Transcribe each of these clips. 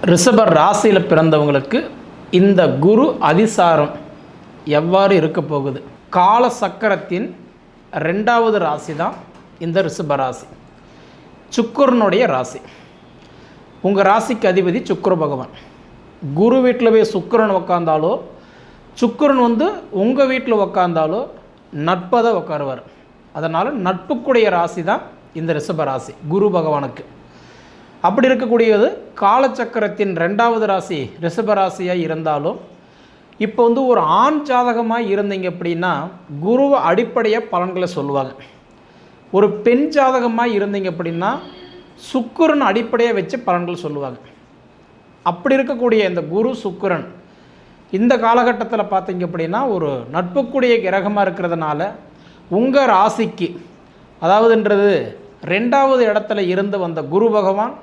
ரிஷப ராசியில் பிறந்தவங்களுக்கு இந்த குரு அதிசாரம் எவ்வாறு இருக்க போகுது? கால சக்கரத்தின் 2வது ராசி தான் இந்த ரிஷப ராசி, சுக்கிரனுடைய ராசி. உங்கள் ராசிக்கு அதிபதி சுக்கிர பகவான். குரு வீட்டில் போய் சுக்கிரன் உக்காந்தாலோ, சுக்கிரன் உங்கள் வீட்டில் உக்காந்தாலோ நட்பை தான் உட்காருவார். அதனால் நட்புக்குடைய ராசி தான் இந்த ரிஷப ராசி குரு பகவானுக்கு. அப்படி இருக்கக்கூடியது காலச்சக்கரத்தின் 2வது ராசி ரிஷப ராசியாக இருந்தாலும், இப்போ ஒரு ஆண் ஜாதகமாக இருந்தீங்க அப்படின்னா குருவை அடிப்படையாக பலன்களை சொல்லுவாங்க. ஒரு பெண் ஜாதகமாக இருந்தீங்க அப்படின்னா சுக்கிரன் அடிப்படையாக வச்சு பலன்கள் சொல்லுவாங்க. அப்படி இருக்கக்கூடிய இந்த குரு சுக்கிரன் இந்த காலகட்டத்தில் பார்த்தீங்க அப்படின்னா ஒரு நட்புக்குடைய கிரகமாக இருக்கிறதுனால உங்கள் ராசிக்கு, அதாவதுன்றது 2வது இடத்துல இருந்து வந்த குரு பகவான்,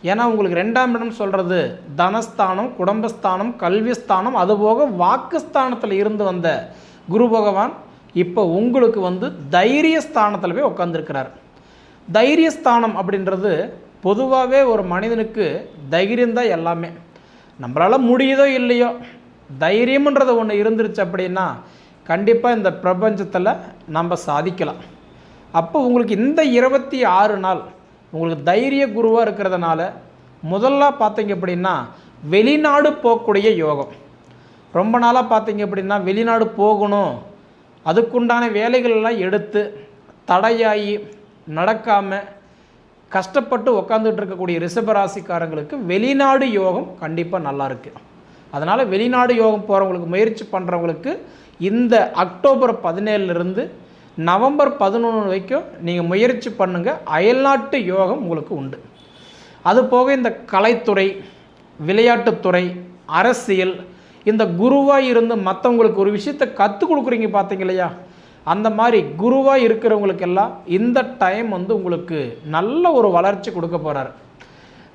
ஏன்னா உங்களுக்கு 2ஆம் இடம் சொல்கிறது தனஸ்தானம், குடும்பஸ்தானம், கல்விஸ்தானம், அதுபோக வாக்குஸ்தானத்தில் இருந்து வந்த குரு பகவான் இப்போ உங்களுக்கு தைரியஸ்தானத்தில் போய் உட்காந்துருக்கிறார். தைரியஸ்தானம் அப்படின்றது பொதுவாகவே ஒரு மனிதனுக்கு தைரியம்தான் எல்லாமே. நம்மளால் முடியுதோ இல்லையோ, தைரியம்ன்றது ஒன்று இருந்துருச்சு அப்படின்னா கண்டிப்பாக இந்த பிரபஞ்சத்தில் நம்ம சாதிக்கலாம். அப்போ உங்களுக்கு இந்த 26 நாள் உங்களுக்கு தைரிய குருவாக இருக்கிறதுனால முதல்ல பார்த்தீங்க அப்படின்னா வெளிநாடு போகக்கூடிய யோகம். ரொம்ப நாளாக பார்த்தீங்க அப்படின்னா வெளிநாடு போகணும், அதுக்குண்டான வேலைகளெல்லாம் எடுத்து தடையாகி நடக்காமல் கஷ்டப்பட்டு உக்காந்துட்டு இருக்கக்கூடிய ரிஷபராசிக்காரங்களுக்கு வெளிநாடு யோகம் கண்டிப்பாக நல்லா இருக்குது. அதனால் வெளிநாடு யோகம் போகிறவங்களுக்கு, முயற்சி பண்ணுறவங்களுக்கு இந்த அக்டோபர் 17லிருந்து நவம்பர் 11 வரைக்கும் நீங்கள் முயற்சி பண்ணுங்கள். அயல்நாட்டு யோகம் உங்களுக்கு உண்டு. அதுபோக இந்த கலைத்துறை, விளையாட்டுத்துறை, அரசியல், இந்த குருவாக இருந்து மற்றவங்களுக்கு ஒரு விஷயத்தை கற்றுக் கொடுக்குறீங்க பார்த்தீங்க இல்லையா, அந்த மாதிரி குருவாக இருக்கிறவங்களுக்கெல்லாம் இந்த டைம் உங்களுக்கு நல்ல ஒரு வளர்ச்சி கொடுக்க போகிறார்.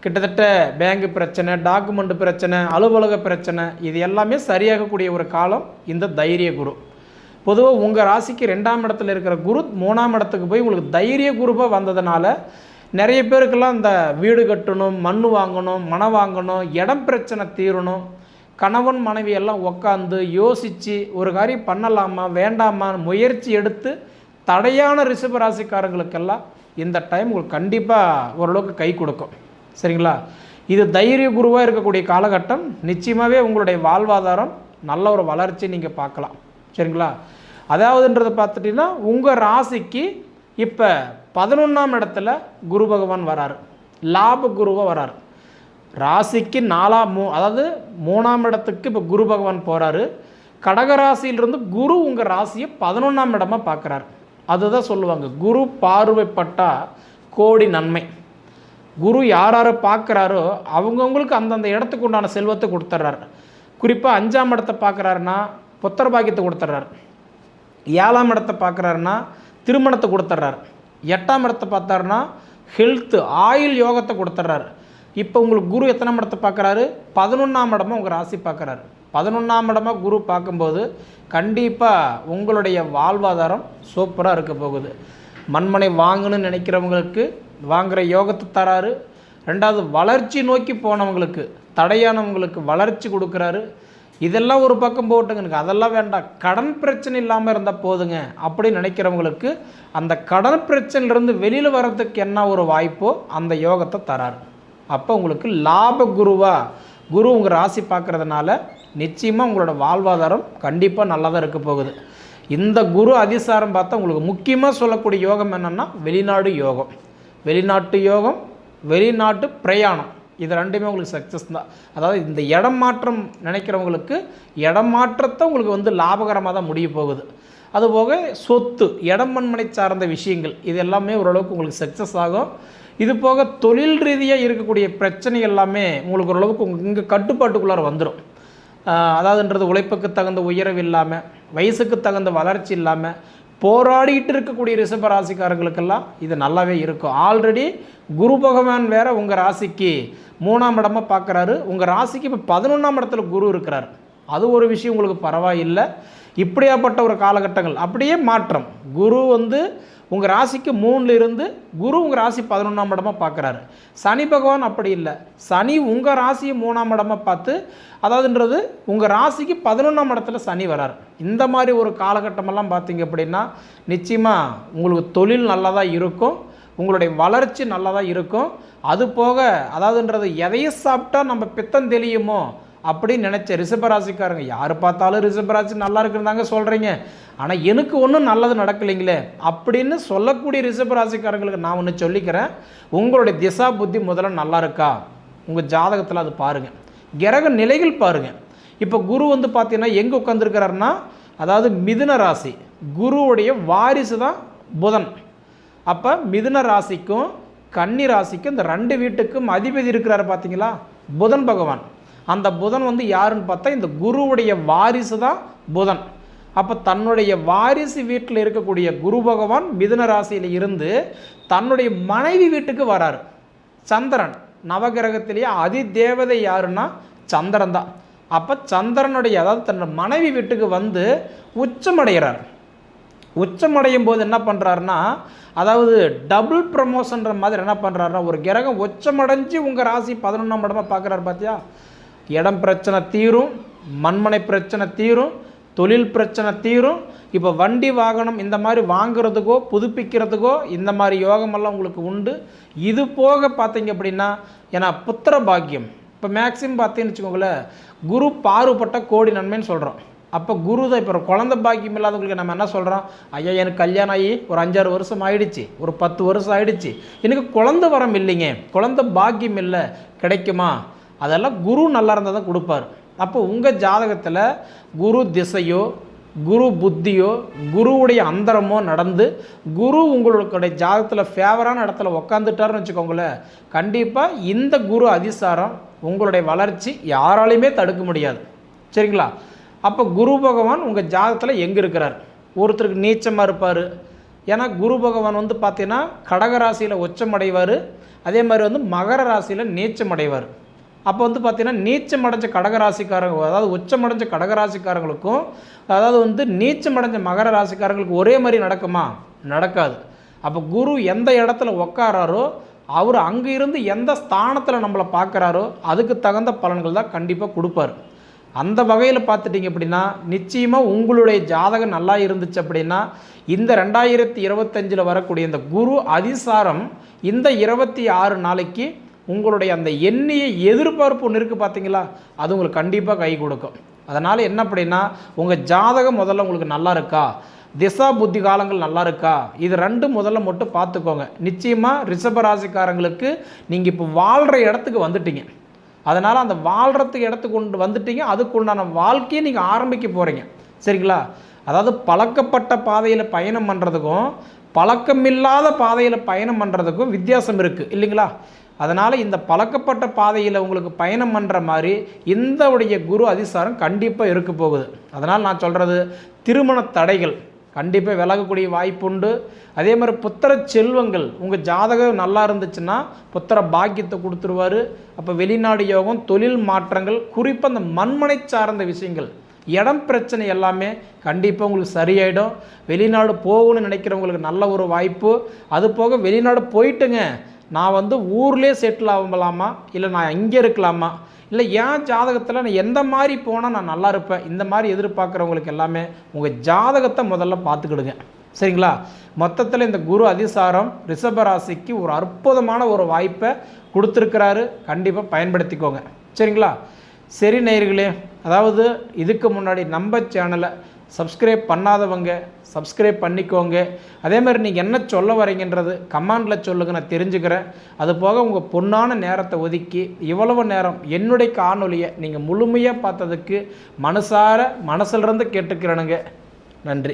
கிட்டத்தட்ட பேங்க் பிரச்சனை, டாக்குமெண்ட் பிரச்சனை, அலுவலக பிரச்சனை, இது எல்லாமே சரியாகக்கூடிய ஒரு காலம் இந்த தைரிய குரு. பொதுவாக உங்கள் ராசிக்கு 2ஆம் இடத்துல இருக்கிற குரு 3ஆம் இடத்துக்கு போய் உங்களுக்கு தைரிய குருவாக வந்ததுனால நிறைய பேருக்கெல்லாம் இந்த வீடு கட்டணும், மண் வாங்கணும், மனம் வாங்கணும், இடம் பிரச்சனை தீரணும், கணவன் மனைவி எல்லாம் உக்காந்து யோசித்து ஒரு காரியம் பண்ணலாமா வேண்டாமா முயற்சி எடுத்து தடையான ரிஷபராசிக்காரங்களுக்கெல்லாம் இந்த டைம் உங்களுக்கு கண்டிப்பாக ஓரளவுக்கு கை கொடுக்கும். சரிங்களா? இது தைரிய குருவாக இருக்கக்கூடிய காலகட்டம். நிச்சயமாகவே உங்களுடைய வாழ்வாதாரம் நல்ல ஒரு வளர்ச்சி நீங்கள் பார்க்கலாம். சரிங்களா? அதாவதுன்றதை பார்த்துட்டிங்கன்னா உங்கள் ராசிக்கு இப்போ 11ஆம் இடத்துல குரு பகவான் வராரு, லாப குருவாக வராரு. ராசிக்கு 3ஆம் இடத்துக்கு இப்போ குரு பகவான் போகிறாரு. கடகராசியிலிருந்து குரு உங்கள் ராசியை 11ஆம் இடமாக பார்க்குறாரு. அதுதான் சொல்லுவாங்க, குரு பார்வைப்பட்டால் கோடி நன்மை. குரு யார் யாரை பார்க்குறாரோ அவங்கவுங்களுக்கு அந்தந்த இடத்துக்கு உண்டான செல்வத்தை கொடுத்துட்றாரு. குறிப்பாக 5ஆம் இடத்தை பார்க்குறாருன்னா புத்திர பாக்கியத்தை கொடுத்துட்றாரு. 7ஆம் இடத்தை பார்க்குறாருன்னா திருமணத்தை கொடுத்துட்றாரு. 8ஆம் இடத்தை பார்த்தாருன்னா ஹெல்த்து, ஆயுள் யோகத்தை கொடுத்துட்றாரு. இப்போ உங்களுக்கு குரு எத்தனாம் இடத்தை பார்க்குறாரு? 11ஆம் இடமா உங்கள் ராசி பார்க்குறாரு. 11ஆம் இடமா குரு பார்க்கும்போது கண்டிப்பாக உங்களுடைய வாழ்வாதாரம் சூப்பராக இருக்க போகுது. மண்மனை வாங்கணும்னு நினைக்கிறவங்களுக்கு வாங்குகிற யோகத்தை தராரு. 2வது வளர்ச்சி நோக்கி போனவங்களுக்கு, தடையானவங்களுக்கு வளர்ச்சி கொடுக்குறாரு. இதெல்லாம் ஒரு பக்கம் போட்டுங்க, எனக்கு அதெல்லாம் வேண்டாம், கடன் பிரச்சனை இல்லாமல் இருந்தால் போதுங்க அப்படின்னு நினைக்கிறவங்களுக்கு அந்த கடன் பிரச்சனையிலேருந்து வெளியில் வர்றதுக்கு என்ன ஒரு வாய்ப்போ அந்த யோகத்தை தராரு. அப்போ உங்களுக்கு லாப குருவாக குரு உங்கள் ராசி பார்க்குறதுனால நிச்சயமாக உங்களோட வாழ்வாதாரம் கண்டிப்பாக நல்லா தான் இருக்க போகுது. இந்த குரு அதிசாரம் பார்த்தா உங்களுக்கு முக்கியமாக சொல்லக்கூடிய யோகம் என்னென்னா வெளிநாடு யோகம், வெளிநாட்டு யோகம், வெளிநாட்டு பிரயாணம். இது 2மே உங்களுக்கு சக்ஸஸ் தான். அதாவது இந்த இடம் மாற்றம் நினைக்கிறவங்களுக்கு இடம் மாற்றத்தை உங்களுக்கு லாபகரமாக தான் முடிய போகுது. அதுபோக சொத்து, இடம் மண்மனை சார்ந்த விஷயங்கள், இது எல்லாமே ஓரளவுக்கு உங்களுக்கு சக்ஸஸ் ஆகும். இது போக தொழில் ரீதியாக இருக்கக்கூடிய பிரச்சனை எல்லாமே உங்களுக்கு ஓரளவுக்கு இங்கே கட்டுப்பாட்டுக்குள்ளார வந்துடும். அதாவதுன்றது உழைப்புக்கு தகுந்த உயர்வு இல்லாமல், வயசுக்கு தகுந்த வளர்ச்சி இல்லாமல் போராடிட்டு இருக்கக்கூடிய ரிஷபராசிக்காரங்களுக்கெல்லாம் இது நல்லாவே இருக்கும். ஆல்ரெடி குரு பகவான் வேறு உங்கள் ராசிக்கு 3ஆம் இடமாக பார்க்குறாரு. உங்கள் ராசிக்கு இப்போ 11ஆம் இடத்துல குரு இருக்கிறார். அது ஒரு விஷயம் உங்களுக்கு பரவாயில்லை. இப்படியாப்பட்ட ஒரு காலகட்டங்கள் அப்படியே மாற்றம். குரு உங்கள் ராசிக்கு 3ல் இருந்து குரு உங்கள் ராசி 11ஆம் இடமாக பார்க்குறாரு. சனி பகவான் அப்படி இல்லை. சனி உங்கள் ராசியை 3ஆம் இடமாக பார்த்து, அதாவதுன்றது உங்கள் ராசிக்கு 11ஆம் இடத்துல சனி வரார். இந்த மாதிரி ஒரு காலகட்டமெல்லாம் பார்த்தீங்க அப்படின்னா நிச்சயமாக உங்களுக்கு தொழில் நல்லா தான் இருக்கும், உங்களுடைய வளர்ச்சி நல்லா தான் இருக்கும். அது போக அதாவதுன்றது எதையும் சாப்பிட்டா நம்ம பித்தம் தெளியுமோ அப்படின்னு நினச்ச ரிஷபராசிக்காரங்க, யார் பார்த்தாலும் ரிஷபராசி நல்லா இருக்குன்னு சொல்கிறீங்க, ஆனால் எனக்கு ஒன்றும் நல்லது நடக்கலைங்களே அப்படின்னு சொல்லக்கூடிய ரிஷபராசிக்காரங்களுக்கு நான் ஒன்று சொல்லிக்கிறேன். உங்களுடைய திசா புத்தி முதல்ல நல்லா இருக்கா, உங்கள் ஜாதகத்தில் அது பாருங்கள். கிரக நிலைகள் பாருங்கள். இப்போ குரு பார்த்தீங்கன்னா எங்கே உட்காந்துருக்கிறாருன்னா, அதாவது மிதுன ராசி, குருவுடைய வாரிசு தான் புதன். அப்போ மிதுன ராசிக்கும் கன்னி ராசிக்கும் இந்த 2 வீட்டுக்கும் அதிபதி இருக்கிறாரு பார்த்தீங்களா, புதன் பகவான். அந்த புதன் யாருன்னு பார்த்தா இந்த குருவுடைய வாரிசு தான் புதன். அப்போ தன்னுடைய வாரிசு வீட்டில் இருக்கக்கூடிய குரு பகவான் மிதுன ராசியில் இருந்து தன்னுடைய மனைவி வீட்டுக்கு வராரு. சந்திரன் நவகிரகத்திலேயே அதிதேவதை யாருன்னா சந்திரன் தான். அப்போ சந்திரனுடைய அதாவது தன்னோட மனைவி வீட்டுக்கு உச்சமடைகிறார். உச்சமடையும் போது என்ன பண்ணுறாருன்னா, அதாவது டபுள் ப்ரமோஷன்ற மாதிரி என்ன பண்ணுறாருன்னா, ஒரு கிரகம் உச்சமடைஞ்சு உங்கள் ராசி 11ஆம் இடமாக பார்க்குறாரு பார்த்தியா, இடம் பிரச்சனை தீரும், மண்மனை பிரச்சனை தீரும், தொழில் பிரச்சனை தீரும். இப்போ வண்டி வாகனம் இந்த மாதிரி வாங்குறதுக்கோ புதுப்பிக்கிறதுக்கோ இந்த மாதிரி யோகமெல்லாம் உங்களுக்கு உண்டு. இது போக பார்த்தீங்க அப்படின்னா, ஏன்னா புத்திர பாக்கியம் இப்போ மேக்ஸிமம் பார்த்தீங்கன்னு வச்சுக்கோங்களேன், குரு பாறுபட்ட கோடி நன்மைன்னு சொல்கிறோம். அப்போ குரு தான். இப்போ குழந்தை பாக்கியம் இல்லாதவங்களுக்கு நம்ம என்ன சொல்கிறோம், ஐயா எனக்கு கல்யாணம் ஆகி ஒரு 5-6 வருஷம் ஆகிடுச்சு, ஒரு 10 வருஷம் ஆகிடுச்சு, எனக்கு குழந்தை வரம் இல்லைங்க, குழந்தை பாக்கியம் இல்லை, கிடைக்குமா? அதெல்லாம் குரு நல்லா இருந்தால் தான் கொடுப்பார். அப்போ உங்கள் ஜாதகத்தில் குரு திசையோ குரு புத்தியோ குருவுடைய அந்தரமோ நடந்து குரு உங்களுடைய ஜாதகத்தில் ஃபேவரான இடத்துல உக்காந்துட்டாருன்னு வச்சுக்கோங்களேன், கண்டிப்பாக இந்த குரு அதிசாரம் உங்களுடைய வளர்ச்சி யாராலையுமே தடுக்க முடியாது. சரிங்களா? அப்போ குரு பகவான் உங்கள் ஜாதகத்தில் எங்கே இருக்கிறார்? ஒருத்தருக்கு நீச்சமாக இருப்பார். ஏன்னா குரு பகவான் பார்த்தீங்கன்னா கடகராசியில் உச்சமடைவார், அதே மாதிரி மகர ராசியில் நீச்சமடைவார். அப்போ பார்த்தீங்கன்னா நீச்சமடைஞ்ச கடகராசிக்காரங்க, அதாவது உச்சமடைஞ்ச கடகராசிக்காரங்களுக்கும் அதாவது நீச்சமடைஞ்ச மகர ராசிக்காரங்களுக்கு ஒரே மாதிரி நடக்குமா? நடக்காது. அப்போ குரு எந்த இடத்துல உக்காராரோ அவர் அங்கே இருந்து எந்த ஸ்தானத்தில் நம்மளை பார்க்குறாரோ அதுக்கு தகுந்த பலன்கள் தான் கண்டிப்பாக கொடுப்பார். அந்த வகையில் பார்த்துட்டிங்க அப்படின்னா நிச்சயமாக உங்களுடைய ஜாதகம் நல்லா இருந்துச்சு அப்படின்னா இந்த 2025 வரக்கூடிய இந்த குரு அதிசாரம் இந்த 26 நாளைக்கு உங்களுடைய அந்த எண்ணிய எதிர்பார்ப்பு ஒன்று இருக்குது பார்த்தீங்களா, அது உங்களுக்கு கண்டிப்பாக கை கொடுக்கும். அதனால் என்ன அப்படின்னா உங்கள் ஜாதகம் முதல்ல உங்களுக்கு நல்லா இருக்கா, திசா புத்தி காலங்கள் நல்லா இருக்கா, இது 2 முதல்ல மட்டும் பார்த்துக்கோங்க. நிச்சயமாக ரிஷபராசிக்காரங்களுக்கு நீங்கள் இப்போ வாழ்கிற இடத்துக்கு வந்துட்டீங்க. அதனால் அந்த வாழ்கிறதுக்கு இடத்துக்கு கொண்டு வந்துட்டீங்க, அதுக்குண்டான வாழ்க்கையை நீங்கள் ஆரம்பிக்க போகிறீங்க. சரிங்களா? அதாவது பழக்கப்பட்ட பாதையில் பயணம் பண்ணுறதுக்கும் பழக்கமில்லாத பாதையில் பயணம் பண்ணுறதுக்கும் வித்தியாசம் இருக்குது இல்லைங்களா? அதனால் இந்த பழக்கப்பட்ட பாதையில் உங்களுக்கு பயணம் பண்ணுற மாதிரி இந்த உடைய குரு அதிசாரம் கண்டிப்பாக இருக்க போகுது. அதனால் நான் சொல்கிறது திருமண தடைகள் கண்டிப்பாக விலகக்கூடிய வாய்ப்பு உண்டு. அதே மாதிரி புத்திர செல்வங்கள் உங்கள் ஜாதகம் நல்லா இருந்துச்சுன்னா புத்திர பாக்கியத்தை கொடுத்துருவார். அப்போ வெளிநாடு யோகம், தொழில் மாற்றங்கள், குறிப்பாக அந்த மண்மனை சார்ந்த விஷயங்கள், இடம் பிரச்சனை எல்லாமே கண்டிப்பாக உங்களுக்கு சரியாயிடும். வெளிநாடு போகணும்னு நினைக்கிறவங்களுக்கு நல்ல ஒரு வாய்ப்பு. அது போக வெளிநாடு போயிட்டுங்க நான் ஊர்லேயே செட்டில் ஆகலாமா, இல்லை நான் இங்கே இருக்கலாமா, இல்லை ஏன் ஜாதகத்தில் நான் எந்த மாதிரி போனால் நான் நல்லா இருப்பேன், இந்த மாதிரி எதிர்பார்க்குறவங்களுக்கு எல்லாமே உங்கள் ஜாதகத்தை முதல்ல பார்த்துக்கிடுங்க. சரிங்களா? மொத்தத்தில் இந்த குரு அதிசாரம் ரிஷபராசிக்கு ஒரு அற்புதமான ஒரு வாய்ப்பை கொடுத்துருக்கிறாரு. கண்டிப்பாக பயன்படுத்திக்கோங்க. சரிங்களா? சரி நேயர்களே, அதாவது இதுக்கு முன்னாடி நம்ம சேனலை சப்ஸ்கிரைப் பண்ணாதவங்க சப்ஸ்கிரைப் பண்ணிக்கோங்க. அதே மாதிரி நீங்கள் என்ன சொல்ல வரீங்கன்றது கமெண்டில் சொல்லுங்கள், நான் தெரிஞ்சுக்கிறேன். அது போக உங்கள் பொன்னான நேரத்தை ஒதுக்கி இவ்வளவு நேரம் என்னுடைய காணொலியை நீங்கள் முழுமையாக பார்த்ததுக்கு மனசிலிருந்து கேட்டுக்கிறேனுங்க. நன்றி.